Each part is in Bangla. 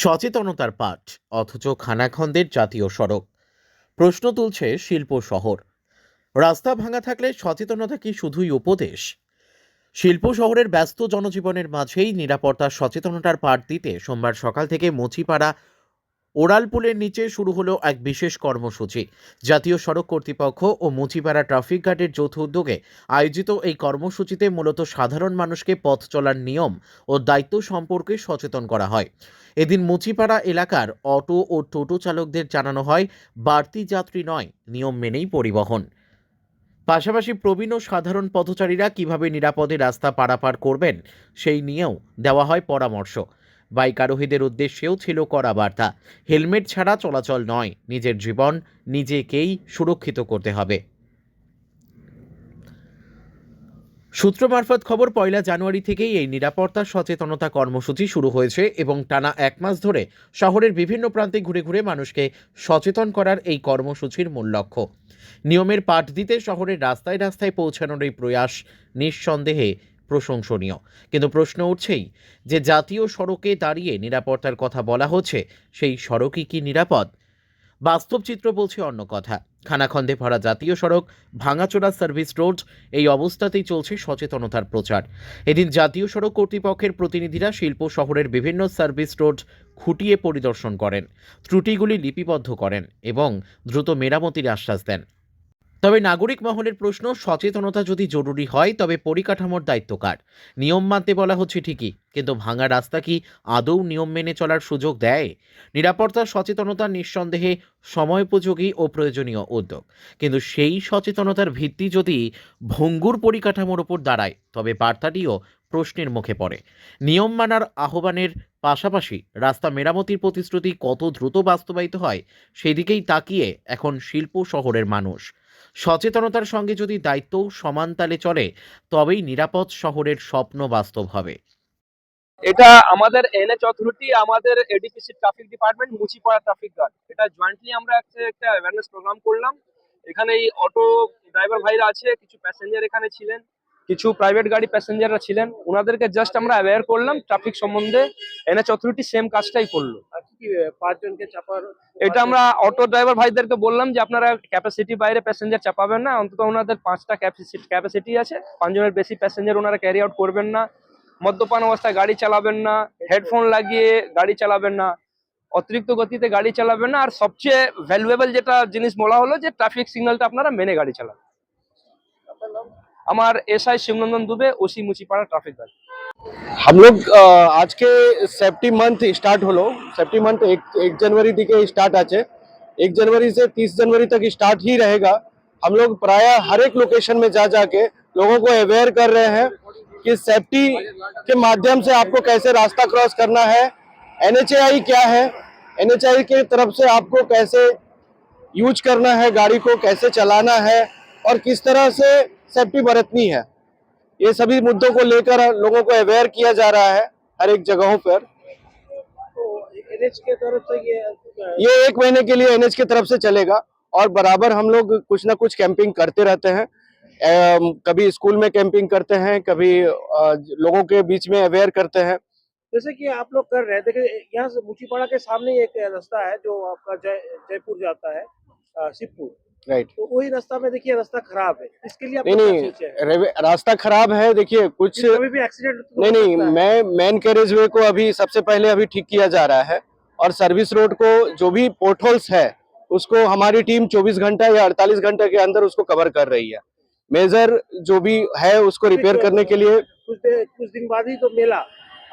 সচেতনতার পাঠ অথচ খানাখন্দের জাতীয় সড়ক। প্রশ্ন তুলছে শিল্প শহর। রাস্তা ভাঙা থাকলে সচেতনতা কি শুধুই উপদেশ? শিল্প শহরের ব্যস্ত জনজীবনের মাঝেই নিরাপত্তার সচেতনতার পাঠ দিতে সোমবার সকাল থেকে মুচিপাড়া ওড়ালপুলের নিচে শুরু হলো এক বিশেষ কর্মসূচি। জাতীয় সড়ক কর্তৃপক্ষ ও মুচিপাড়া ট্রাফিক গার্ডের যৌথ উদ্যোগে আয়োজিত এই কর্মসূচিতে মূলত সাধারণ মানুষকে পথ চলার নিয়ম ও দায়িত্ব সম্পর্কে সচেতন করা হয়। এদিন মুচিপাড়া এলাকার অটো ও টোটো চালকদের জানানো হয় বাড়তি যাত্রী নয়, নিয়ম মেনেই পরিবহন। পাশাপাশি প্রবীণ ও সাধারণ পথচারীরা কিভাবে নিরাপদে রাস্তা পারাপার করবেন সেই নিয়েও দেওয়া হয় পরামর্শ। বাইক আরোহীদের উদ্দেশ্যেও ছিল কড়া বার্তা, হেলমেট ছাড়া চলাচল নয়, নিজের জীবন নিজেকেই সুরক্ষিত করতে হবে। সূত্র মারফত খবর, 1 জানুয়ারি থেকেই এই নিরাপত্তা সচেতনতা কর্মসূচি শুরু হয়েছে এবং টানা 1 মাস ধরে শহরের বিভিন্ন প্রান্তে ঘুরে ঘুরে মানুষকে সচেতন করার এই কর্মসূচির মূল লক্ষ্য। নিয়মের পাঠ দিতে শহরের রাস্তায় রাস্তায় পৌঁছানোর এই প্রয়াস নিঃসন্দেহে প্রশংসনীয়। কিন্তু প্রশ্ন উঠছেই যে জাতীয় সড়কে দাঁড়িয়ে নিরাপত্তার কথা বলা হচ্ছে, সেই সড়কই কি নিরাপদ? বাস্তব চিত্র বলছে অন্য কথা। খানাখন্দে ভরা জাতীয় সড়ক, ভাঙাচোরা সার্ভিস রোড, এই অবস্থাতেই চলছে সচেতনতার প্রচার। এদিন জাতীয় সড়ক কর্তৃপক্ষের প্রতিনিধিরা শিল্প শহরের বিভিন্ন সার্ভিস রোড খুঁটিয়ে পরিদর্শন করেন, ত্রুটিগুলি লিপিবদ্ধ করেন এবং দ্রুত মেরামতির আশ্বাস দেন। তবে নাগরিক মহলের প্রশ্ন, সচেতনতা যদি জরুরি হয় তবে পরিকাঠামোর দায়িত্ব কার? নিয়ম মানতে বলা হচ্ছে ঠিকই, কিন্তু ভাঙা রাস্তা কি আদৌ নিয়ম মেনে চলার সুযোগ দেয়? নিরাপত্তার সচেতনতা নিঃসন্দেহে সময়োপযোগী ও প্রয়োজনীয় উদ্যোগ, কিন্তু সেই সচেতনতার ভিত্তি যদি ভঙ্গুর পরিকাঠামোর ওপর দাঁড়ায় তবে বার্তাটিও প্রশ্নের মুখে পড়ে। নিয়ম মানার আহ্বানের পাশাপাশি রাস্তা মেরামতির প্রতিশ্রুতি কত দ্রুত বাস্তবায়িত হয় সেদিকেই তাকিয়ে এখন শিল্প শহরের মানুষ। সচেতনতার সঙ্গে যদি দায়িত্বও সমান তালে চলে তবেই নিরাপদ শহরের স্বপ্ন বাস্তব হবে। এটা আমাদের এনএচ অথরিটি, আমাদের ADPC traffic department, Muchipara traffic guard, এটা জয়েন্টলি আমরা একটা অ্যাওয়ারনেস প্রোগ্রাম করলাম। এখানে এই অটো ড্রাইভার ভাইরা আছে, কিছু প্যাসেঞ্জার এখানে ছিলেন, কিছু প্রাইভেট গাড়ি প্যাসেঞ্জাররা ছিলেন, ওনাদেরকে জাস্ট আমরা অ্যাওয়্যার করলাম ট্রাফিক সম্বন্ধে। এনএচ অথরিটি সেম কাজটাই করলো। পাঁচজনকে চাপার এটা আমরা অটো ড্রাইভার ভাইদেরকে বললাম যে আপনারা ক্যাপাসিটি বাইরে প্যাসেঞ্জার চাপাবেন না, অন্তত ওনাদের 5টা ক্যাপাসিটি আছে, 5 জনের বেশি প্যাসেঞ্জার ওনারা ক্যারি আউট করবেন না, মদ্যপান অবস্থায় গাড়ি চালাবেন না, হেডফোন লাগিয়ে গাড়ি চালাবেন না, অতিরিক্ত গতিতে গাড়ি চালাবেন না, আর সবচেয়ে ভ্যালুয়েবল যেটা জিনিস বলা হলো যে ট্রাফিক সিগন্যালটা আপনারা মেনে গাড়ি চালাবেন। আমার এসআই शिवनंदन दुबे, ओसी मुचिपाड़ा ट्रैफिक गार्ड। हम लोग आज के safety month start hello. Safety month 1 जनवरी থেকে स्टार्ट আছে। 1 जनवरी से 30 जनवरी तक स्टार्ट ही रहेगा। हम लोग प्राय हर एक लोकेशन में जा जाके लोगों को अवेयर कर रहे हैं कि सेफ्टी के माध्यम से आपको कैसे रास्ता क्रॉस करना है, एनएचएआई क्या है, एनएचएआई की तरफ से आपको कैसे यूज करना है, गाड़ी को कैसे चलाना है और किस तरह से सेफ्टी बरतनी है। ये सभी मुद्दों को लेकर लोगों को अवेयर किया जा रहा है हर एक जगहों पर। तो एनएच के तरफ से ये 1 महीने के लिए एनएच की तरफ से चलेगा और बराबर हम लोग कुछ ना कुछ कैंपिंग करते रहते हैं। कभी स्कूल में कैंपिंग करते हैं, कभी लोगों के बीच में अवेयर करते हैं। जैसे कि आप लोग कर रहे हैं, देखिए यहाँ से मुचीपाड़ा के सामने एक रास्ता है जो आपका जयपुर जाता है, शिवपुर, राइट। तो वही रास्ता में देखिए रास्ता खराब है, इसके लिए आप नहीं लोग क्या नहीं, सोचे हैं? रास्ता खराब है, देखिए कुछ कभी भी एक्सीडेंट नहीं नहीं, मैं मेन कैरेज वे को अभी सबसे पहले अभी ठीक किया जा रहा है और सर्विस रोड को जो भी पोर्ट होल्स है उसको हमारी टीम 24 घंटा या 48 घंटे के अंदर उसको कवर कर रही है। मेजर जो भी है उसको रिपेयर करने के लिए कुछ दिन बाद ही तो मेला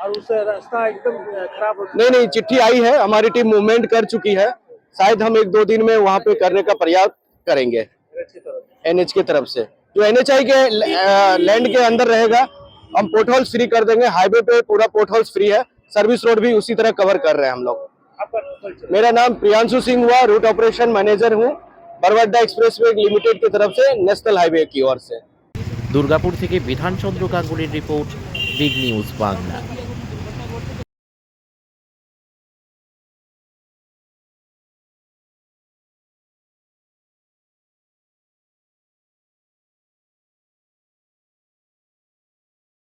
और उस रास्ता एकदम खराब हो। नहीं नहीं, चिट्ठी आई है, हमारी टीम मूवमेंट कर चुकी है, शायद हम 1-2 दिन में वहां पे करने का प्रयास करेंगे एनएच की तरफ से। जो एनएचआई के लैंड के अंदर रहेगा हम पोर्ट होल्स फ्री कर देंगे। हाईवे पे पूरा पोर्ट होल्स फ्री है, सर्विस रोड भी उसी तरह कवर कर रहे हैं हम लोग। मेरा नाम प्रियांशु सिंह हुआ, रूट ऑपरेशन मैनेजर हूँ बरवाड्डा एक्सप्रेसवे लिमिटेड की तरफ से, नेशनल हाईवे की ओर से। দুর্গাপুর থেকে বিধানচন্দ্র গাঙ্গুলির রিপোর্ট, বিগ নিউজ বাংলা।